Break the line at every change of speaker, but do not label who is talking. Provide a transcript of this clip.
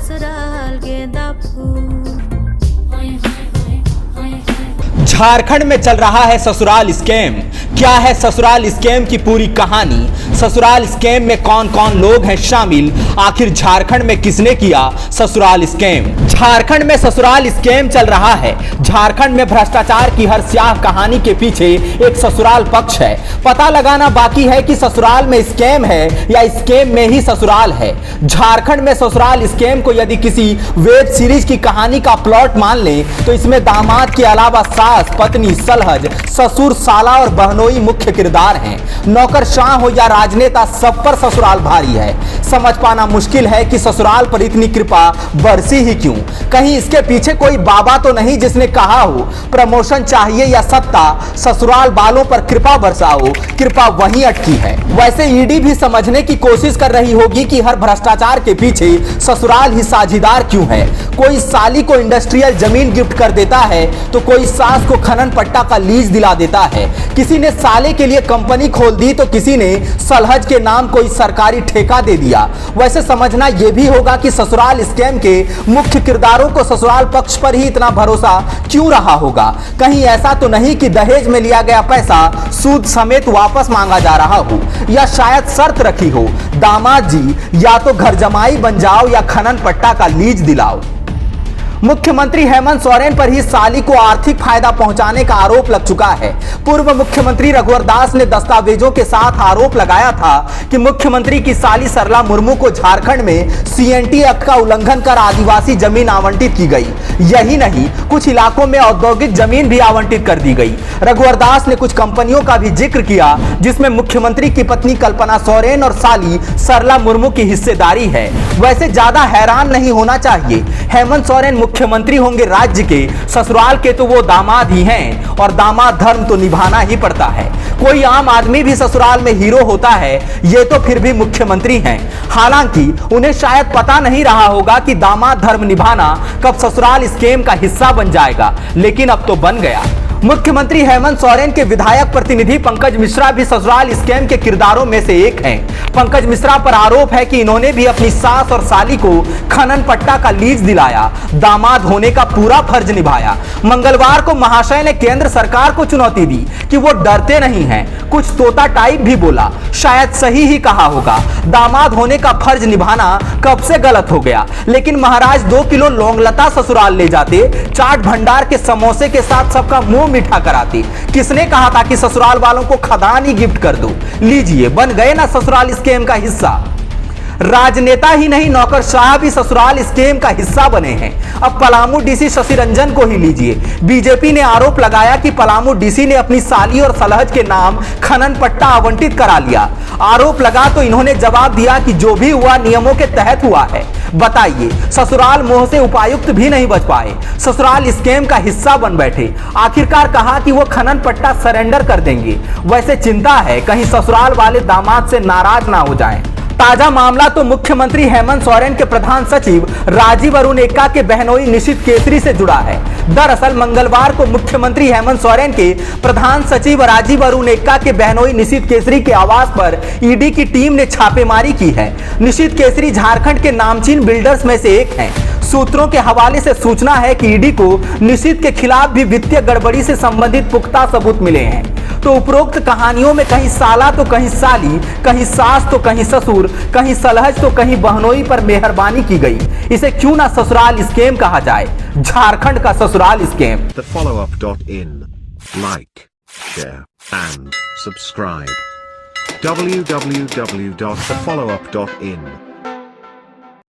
ससुराल गेंदा फूल।
झारखंड में चल रहा है ससुराल स्कैम। क्या है ससुराल स्कैम की पूरी कहानी? ससुराल स्कैम में कौन कौन लोग हैं शामिल? आखिर झारखंड में किसने किया ससुराल स्कैम? झारखंड में ससुराल स्कैम चल रहा है। झारखंड में भ्रष्टाचार की हर स्याह कहानी के पीछे एक ससुराल पक्ष है। पता लगाना बाकी है कि ससुराल में स्कैम है या स्कैम में ही ससुराल है। झारखंड में ससुराल स्कैम को यदि किसी वेब सीरीज की कहानी का प्लॉट मान लें तो इसमें दामाद के अलावा सास, पत्नी, सलहज, ससुर, साला और बहनोई मुख्य किरदार हैं। नौकरशाह हो या राजनेता, सब पर ससुराल भारी है। समझ पाना मुश्किल है कि ससुराल पर इतनी कृपा बरसी ही क्यों। कहीं इसके पीछे कोई बाबा तो नहीं जिसने कहा हो प्रमोशन चाहिए या सत्ता, ससुराल वालों पर कृपा बरसाओ, कृपा वहीं अटकी है। वैसे ईडी भी समझने की कोशिश कर रही होगी कि हर भ्रष्टाचार के पीछे ससुराल ही साझीदार क्यों है। कोई साली को इंडस्ट्रियल जमीन गिफ्ट कर देता है तो कोई सास को खनन पट्टा का लीज दिला देता है। किसी ने साले के लिए कंपनी खोल दी तो किसी ने सलहज के नाम कोई सरकारी ठेका दे दिया। वैसे समझना यह भी होगा कि ससुराल स्कैम के मुख्य किरदारों को ससुराल पक्ष पर ही इतना भरोसा क्यों रहा होगा। कहीं ऐसा तो नहीं कि दहेज में लिया गया पैसा सूद समेत वापस मांगा जा रहा हो, या शायद शर्त रखी हो दामाद जी या तो घर जमाई बन जाओ या खनन पट्टा का लीज दिलाओ। मुख्यमंत्री हेमंत सोरेन पर ही साली को आर्थिक फायदा पहुंचाने का आरोप लग चुका है। पूर्व मुख्यमंत्री रघुवर दास ने दस्तावेजों के साथ आरोप लगाया था कि मुख्यमंत्री की साली सरला मुर्मू को झारखंड में सीएनटी एक्ट का उल्लंघन कर आदिवासी जमीन आवंटित की गई। यही नहीं, कुछ इलाकों में औद्योगिक जमीन भी आवंटित कर दी गई। रघुवर दास ने कुछ कंपनियों का भी जिक्र किया जिसमें मुख्यमंत्री की पत्नी कल्पना सोरेन और साली सरला मुर्मू की हिस्सेदारी है। वैसे ज्यादा हैरान नहीं होना चाहिए। हेमंत सोरेन मुख्यमंत्री होंगे राज्य के, ससुराल के तो वो दामाद ही हैं और दामाद धर्म तो निभाना ही पड़ता है। कोई आम आदमी भी ससुराल में हीरो होता है, ये तो फिर भी मुख्यमंत्री हैं। हालांकि उन्हें शायद पता नहीं रहा होगा कि दामाद धर्म निभाना कब ससुराल स्कैम का हिस्सा बन जाएगा, लेकिन अब तो बन गया। मुख्यमंत्री हेमंत सोरेन के विधायक प्रतिनिधि पंकज मिश्रा भी ससुराल स्कैम के किरदारों में से एक हैं। पंकज मिश्रा पर आरोप है कि इन्होंने भी अपनी सास और साली को खनन पट्टा का लीज दिलाया, दामाद होने का पूरा फर्ज निभाया। मंगलवार को महाशय ने केंद्र सरकार को चुनौती दी कि वो डरते नहीं हैं। कुछ तोता टाइप भी बोला, शायद सही ही कहा होगा। दामाद होने का फर्ज निभाना कब से गलत हो गया, लेकिन महाराज 2 किलो लौंगलता ससुराल ले जाते, चाट भंडार के समोसे के साथ सबका मुंह मीठा कराती। किसने कहा था कि ससुराल वालों को खदान ही गिफ्ट कर दो? लीजिए, बन गए ना ससुराल स्कैम का हिस्सा। राजनेता ही नहीं, नौकरशाह भी ससुराल स्कैम का हिस्सा बने हैं। अब पलामू डीसी शशि रंजन को ही लीजिए। बीजेपी ने आरोप लगाया कि पलामू डीसी ने अपनी साली और सलहज के नाम खनन पट्टा आवंटित करा लिया। आरोप लगा तो इन्होंने जवाब दिया कि जो भी हुआ नियमों के तहत हुआ है। बताइए, ससुराल मोह से उपायुक्त भी नहीं बच पाए, ससुराल स्कैम का हिस्सा बन बैठे। आखिरकार कहा कि वो खनन पट्टा सरेंडर कर देंगे। वैसे चिंता है कहीं ससुराल वाले दामाद से नाराज ना हो जाएं। ताजा मामला तो मुख्यमंत्री हेमंत सोरेन के प्रधान सचिव राजीव अरुण एक्का के बहनोई निशित केसरी से जुड़ा है। दरअसल मंगलवार को मुख्यमंत्री हेमंत सोरेन के प्रधान सचिव राजीव अरुण एक्का के बहनोई निशित केसरी के आवास पर ईडी की टीम ने छापेमारी की है। निशित केसरी झारखंड के नामचीन बिल्डर्स में से एक हैं। सूत्रों के हवाले से सूचना है कि ईडी को निशित के खिलाफ भी वित्तीय गड़बड़ी से संबंधित पुख्ता सबूत मिले हैं। तो उपरोक्त कहानियों में कहीं साला तो कहीं साली, कहीं सास तो कहीं ससुर, कहीं सलहज तो कहीं बहनोई पर मेहरबानी की गई। इसे क्यों ना ससुराल स्कैम कहा जाए, झारखंड का ससुराल scam.
TheFollowUp.in. Like, share, and subscribe. www.thefollowup.in